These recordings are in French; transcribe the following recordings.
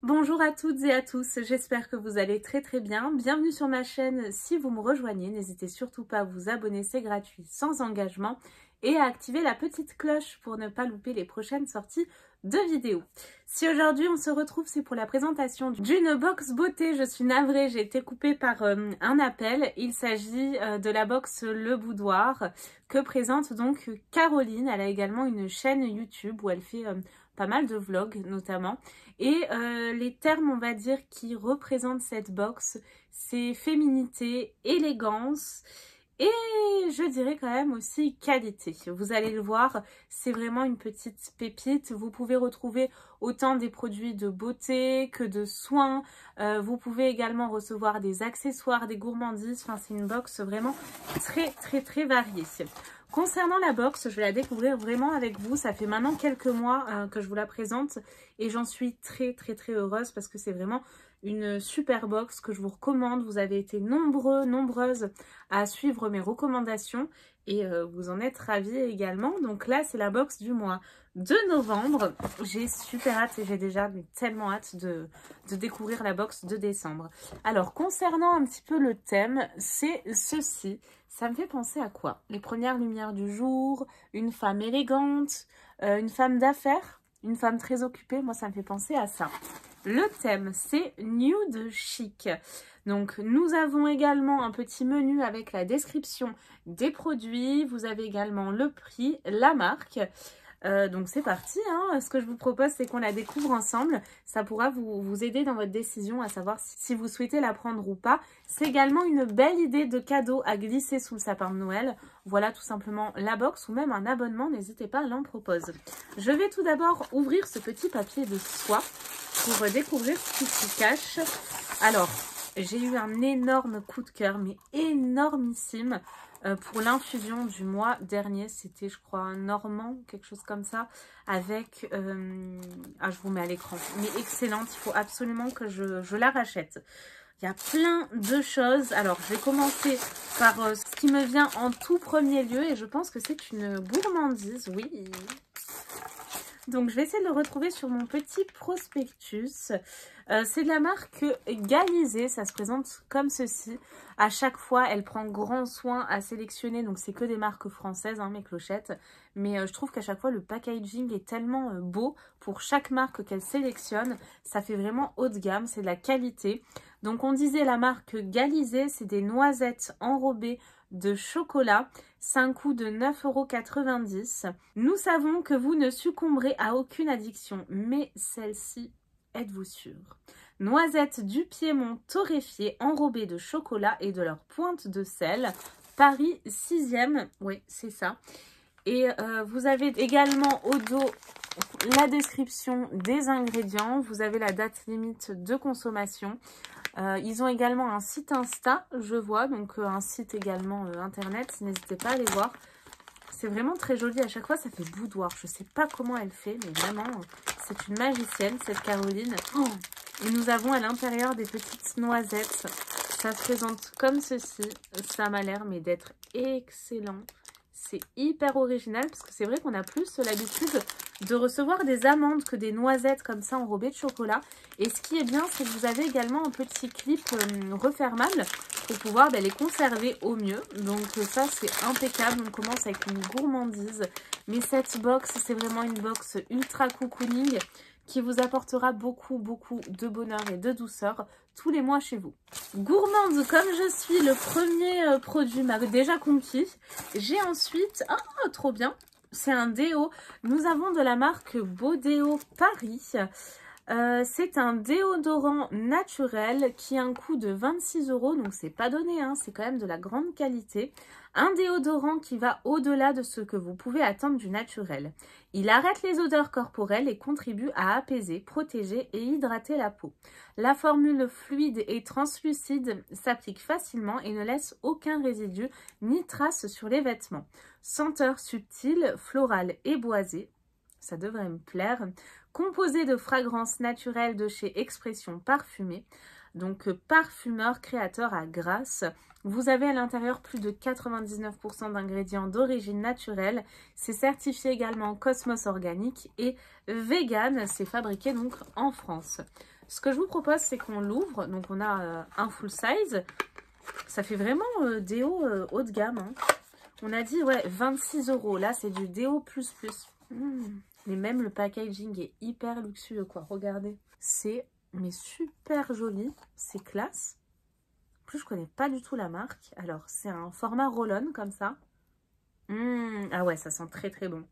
Bonjour à toutes et à tous, j'espère que vous allez très bien. Bienvenue sur ma chaîne. Si vous me rejoignez, n'hésitez surtout pas à vous abonner, c'est gratuit, sans engagement, et à activer la petite cloche pour ne pas louper les prochaines sorties de vidéos. Si aujourd'hui on se retrouve, c'est pour la présentation d'une box beauté. Je suis navrée, j'ai été coupée par un appel. Il s'agit de la box Le Boudoir que présente donc Caroline. Elle a également une chaîne YouTube où elle fait pas mal de vlogs notamment. Et les termes, on va dire, qui représentent cette box, c'est féminité, élégance et je dirais quand même aussi qualité. Vous allez le voir, c'est vraiment une petite pépite. Vous pouvez retrouver autant des produits de beauté que de soins. Vous pouvez également recevoir des accessoires, des gourmandises. Enfin, c'est une box vraiment très variée. Concernant la box, je vais la découvrir vraiment avec vous. Ça fait maintenant quelques mois que je vous la présente et j'en suis très heureuse parce que c'est vraiment une super box que je vous recommande. Vous avez été nombreuses à suivre mes recommandations et vous en êtes ravis également. Donc là, c'est la box du mois de novembre. J'ai super hâte et j'ai déjà tellement hâte de découvrir la box de décembre. Alors, concernant un petit peu le thème, c'est ceci. Ça me fait penser à quoi? Les premières lumières du jour, une femme élégante, une femme d'affaires, une femme très occupée. Moi, ça me fait penser à ça. Le thème, c'est nude chic. Donc, nous avons également un petit menu avec la description des produits. Vous avez également le prix, la marque. Donc c'est parti, hein. Ce que je vous propose, c'est qu'on la découvre ensemble. Ça pourra vous aider dans votre décision à savoir si vous souhaitez la prendre ou pas. C'est également une belle idée de cadeau à glisser sous le sapin de Noël. Voilà tout simplement la box ou même un abonnement, n'hésitez pas, à l'en propose. Je vais tout d'abord ouvrir ce petit papier de soie pour découvrir ce qui s'y cache. Alors, j'ai eu un énorme coup de cœur, mais énormissime. Pour l'infusion du mois dernier, c'était je crois un normand, quelque chose comme ça, avec, je vous mets à l'écran, mais excellente, il faut absolument que je la rachète. Il y a plein de choses, alors je vais commencer par ce qui me vient en tout premier lieu et je pense que c'est une gourmandise, oui. Donc, je vais essayer de le retrouver sur mon petit prospectus. C'est de la marque Galizé. Ça se présente comme ceci. À chaque fois, elle prend grand soin à sélectionner. Donc, c'est que des marques françaises, hein, mes clochettes. Mais je trouve qu'à chaque fois, le packaging est tellement beau pour chaque marque qu'elle sélectionne. Ça fait vraiment haut de gamme. C'est de la qualité. Donc, on disait la marque Galizé. C'est des noisettes enrobées de chocolat. C'est un coût de 9,90 €. Nous savons que vous ne succomberez à aucune addiction, mais celle-ci, êtes-vous sûr? Noisettes du Piémont torréfiées, enrobées de chocolat et de leur pointe de sel. Paris 6e, oui, c'est ça. Et vous avez également au dos la description des ingrédients. Vous avez la date limite de consommation. Ils ont également un site Insta, je vois, donc un site également internet, n'hésitez pas à aller voir. C'est vraiment très joli, à chaque fois ça fait boudoir, je ne sais pas comment elle fait, mais vraiment c'est une magicienne cette Caroline. Oh, et nous avons à l'intérieur des petites noisettes, ça se présente comme ceci, ça m'a l'air mais d'être excellent. C'est hyper original parce que c'est vrai qu'on a plus l'habitude de recevoir des amandes que des noisettes comme ça enrobées de chocolat. Et ce qui est bien, c'est que vous avez également un petit clip refermable pour pouvoir les conserver au mieux. Donc ça, c'est impeccable. On commence avec une gourmandise. Mais cette box, c'est vraiment une box ultra cocooning qui vous apportera beaucoup de bonheur et de douceur tous les mois chez vous. Gourmande comme je suis, le premier produit m'a déjà conquis. J'ai ensuite, trop bien, c'est un déo. Nous avons de la marque Bodéo Paris. C'est un déodorant naturel qui a un coût de 26 €, donc c'est pas donné, hein, c'est quand même de la grande qualité. Un déodorant qui va au-delà de ce que vous pouvez attendre du naturel. Il arrête les odeurs corporelles et contribue à apaiser, protéger et hydrater la peau. La formule fluide et translucide s'applique facilement et ne laisse aucun résidu ni trace sur les vêtements. Senteur subtile, florale et boisée, ça devrait me plaire. Composé de fragrances naturelles de chez Expression Parfumée, donc parfumeur créateur à Grasse. Vous avez à l'intérieur plus de 99% d'ingrédients d'origine naturelle. C'est certifié également Cosmos organique et vegan. C'est fabriqué donc en France. Ce que je vous propose, c'est qu'on l'ouvre. Donc, on a un full size. Ça fait vraiment déo haut de gamme. Hein. On a dit, ouais, 26 €. Là, c'est du déo plus plus. Mais même le packaging est hyper luxueux, quoi. Regardez. C'est mais super joli. C'est classe. En plus, je connais pas du tout la marque. Alors, c'est un format roll-on, comme ça. Ah ouais, ça sent très très bon.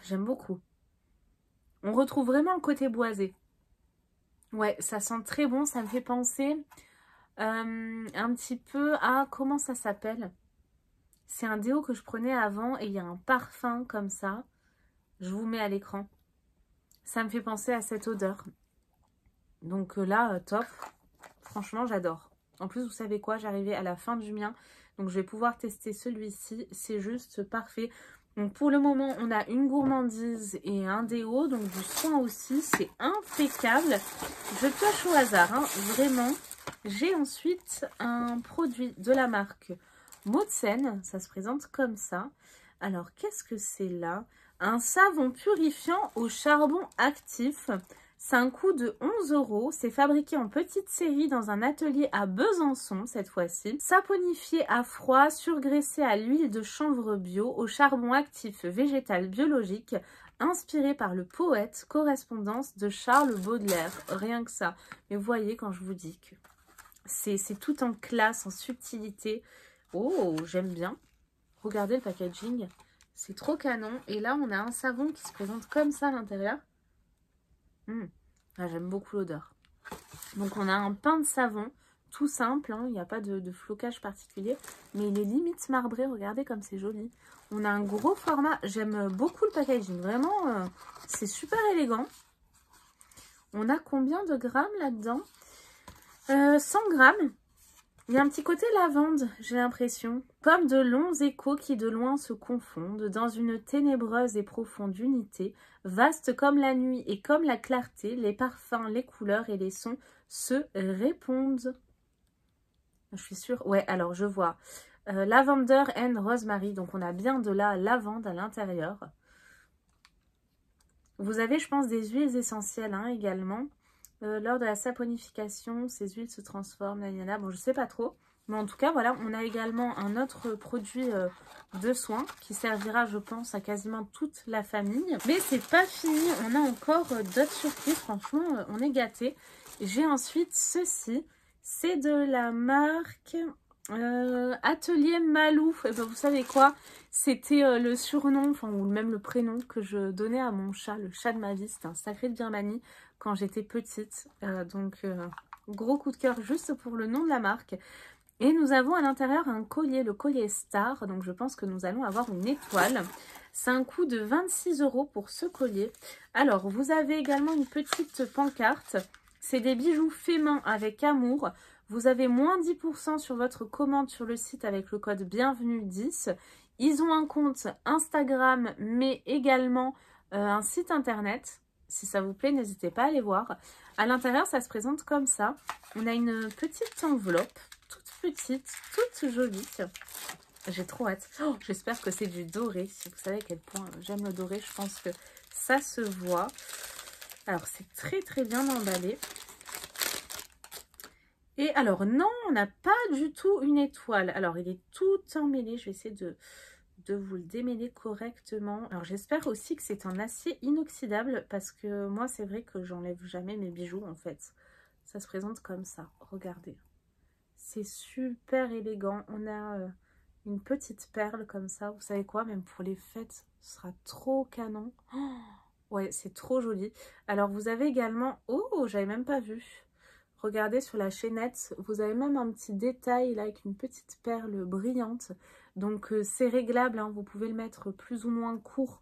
J'aime beaucoup. On retrouve vraiment le côté boisé. Ouais, ça sent très bon. Ça me fait penser un petit peu à... Comment ça s'appelle? C'est un déo que je prenais avant et il y a un parfum comme ça. Je vous mets à l'écran. Ça me fait penser à cette odeur. Donc là, top. Franchement, j'adore. En plus, vous savez quoi? J'arrivais à la fin du mien. Donc, je vais pouvoir tester celui-ci. C'est juste parfait. Donc, pour le moment, on a une gourmandise et un déo. Donc, du soin aussi. C'est impeccable. Je pioche au hasard, hein, vraiment. J'ai ensuite un produit de la marque Motsen. Ça se présente comme ça. Alors, qu'est-ce que c'est là? Un savon purifiant au charbon actif. C'est un coût de 11 €. C'est fabriqué en petite série dans un atelier à Besançon cette fois-ci. Saponifié à froid, surgraissé à l'huile de chanvre bio, au charbon actif végétal biologique, inspiré par le poète, correspondance de Charles Baudelaire. Rien que ça. Mais vous voyez quand je vous dis que c'est tout en classe, en subtilité. Oh, j'aime bien. Regardez le packaging. C'est trop canon. Et là, on a un savon qui se présente comme ça à l'intérieur. Ah, j'aime beaucoup l'odeur. Donc, on a un pain de savon, tout simple. Hein, il n'y a pas de flocage particulier. Mais il est limite marbré. Regardez comme c'est joli. On a un gros format. J'aime beaucoup le packaging. Vraiment, c'est super élégant. On a combien de grammes là-dedans? 100 grammes. Il y a un petit côté lavande, j'ai l'impression. Comme de longs échos qui de loin se confondent dans une ténébreuse et profonde unité, vaste comme la nuit et comme la clarté, les parfums, les couleurs et les sons se répondent. Je suis sûre. Ouais, alors je vois. Lavender and Rosemary, donc on a bien de la lavande à l'intérieur. Vous avez, je pense, des huiles essentielles hein, également. Lors de la saponification, ces huiles se transforment. Bon, je sais pas trop. Mais en tout cas, voilà, on a également un autre produit de soin qui servira, je pense, à quasiment toute la famille. Mais c'est pas fini. On a encore d'autres surprises. Franchement, on est gâtés. J'ai ensuite ceci. C'est de la marque Atelier Malou. Et ben, vous savez quoi? C'était le surnom, enfin, ou même le prénom que je donnais à mon chat, le chat de ma vie. C'était un sacré de Birmanie quand j'étais petite. Gros coup de cœur juste pour le nom de la marque. Et nous avons à l'intérieur un collier, le collier Star. Donc, je pense que nous allons avoir une étoile. C'est un coût de 26 € pour ce collier. Alors, vous avez également une petite pancarte. C'est des bijoux faits main avec amour. Vous avez moins 10% sur votre commande sur le site avec le code bienvenue10. Ils ont un compte Instagram, mais également un site internet. Si ça vous plaît, n'hésitez pas à aller voir. À l'intérieur, ça se présente comme ça. On a une petite enveloppe, toute petite, toute jolie. J'ai trop hâte. Oh, j'espère que c'est du doré. Si vous savez à quel point j'aime le doré, je pense que ça se voit. Alors, c'est très très bien emballé. Et alors, non, on n'a pas du tout une étoile. Alors, il est tout emmêlé. Je vais essayer de vous le démêler correctement. Alors, j'espère aussi que c'est en acier inoxydable parce que moi, c'est vrai que j'enlève jamais mes bijoux, en fait. Ça se présente comme ça. Regardez. C'est super élégant. On a une petite perle comme ça. Vous savez quoi? Même pour les fêtes, ce sera trop canon. Oh, ouais, c'est trop joli. Alors, vous avez également... Oh, j'avais même pas vu. Regardez sur la chaînette, vous avez même un petit détail là avec une petite perle brillante. Donc c'est réglable, hein, vous pouvez le mettre plus ou moins court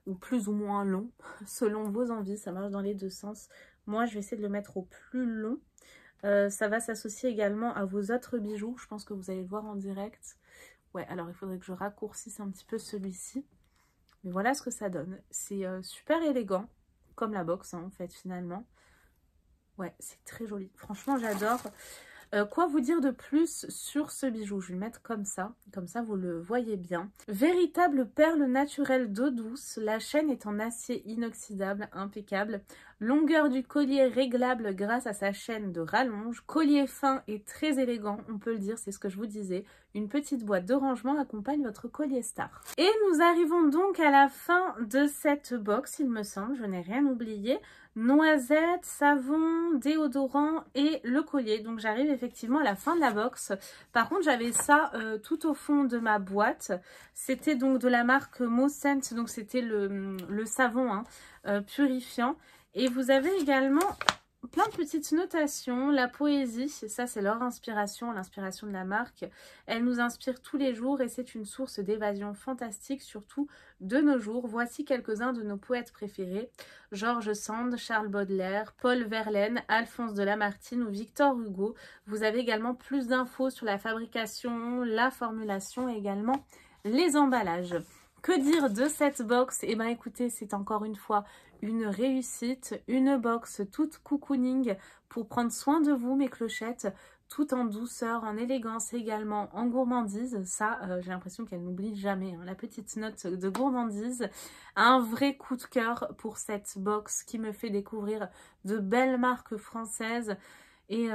ou plus ou moins long selon vos envies. Ça marche dans les deux sens. Moi je vais essayer de le mettre au plus long. Ça va s'associer également à vos autres bijoux. Je pense que vous allez le voir en direct. Ouais, alors il faudrait que je raccourcisse un petit peu celui-ci. Mais voilà ce que ça donne. C'est super élégant, comme la box hein, en fait finalement. Ouais, c'est très joli. Franchement, j'adore. Quoi vous dire de plus sur ce bijou? Je vais le mettre comme ça vous le voyez bien. Véritable perle naturelle d'eau douce. La chaîne est en acier inoxydable, impeccable. Longueur du collier réglable grâce à sa chaîne de rallonge. Collier fin et très élégant, on peut le dire, c'est ce que je vous disais. Une petite boîte de rangement accompagne votre collier star. Et nous arrivons donc à la fin de cette box, il me semble, je n'ai rien oublié. Noisettes, savon, déodorant et le collier. Donc j'arrive effectivement à la fin de la box. Par contre j'avais ça tout au fond de ma boîte. C'était donc de la marque Moscent, donc c'était le savon purifiant. Et vous avez également plein de petites notations. La poésie, ça c'est leur inspiration, l'inspiration de la marque. Elle nous inspire tous les jours et c'est une source d'évasion fantastique, surtout de nos jours. Voici quelques-uns de nos poètes préférés. George Sand, Charles Baudelaire, Paul Verlaine, Alphonse de Lamartine ou Victor Hugo. Vous avez également plus d'infos sur la fabrication, la formulation et également les emballages. Que dire de cette box? Eh bien écoutez, c'est encore une fois une réussite, une box toute cocooning pour prendre soin de vous mes clochettes, tout en douceur, en élégance également, en gourmandise. Ça, j'ai l'impression qu'elle n'oublie jamais, hein, la petite note de gourmandise. Un vrai coup de cœur pour cette box qui me fait découvrir de belles marques françaises. Et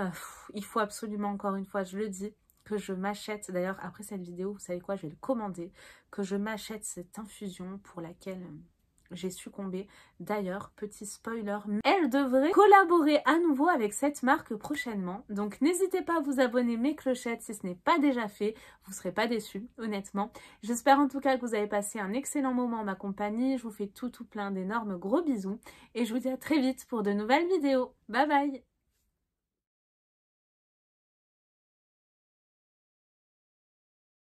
il faut absolument, encore une fois, je le dis, que je m'achète, d'ailleurs après cette vidéo, vous savez quoi, je vais le commander, que je m'achète cette infusion pour laquelle j'ai succombé. D'ailleurs, petit spoiler, elle devrait collaborer à nouveau avec cette marque prochainement. Donc n'hésitez pas à vous abonner mes clochettes si ce n'est pas déjà fait, vous ne serez pas déçus, honnêtement. J'espère en tout cas que vous avez passé un excellent moment en ma compagnie. Je vous fais tout plein d'énormes gros bisous et je vous dis à très vite pour de nouvelles vidéos. Bye bye!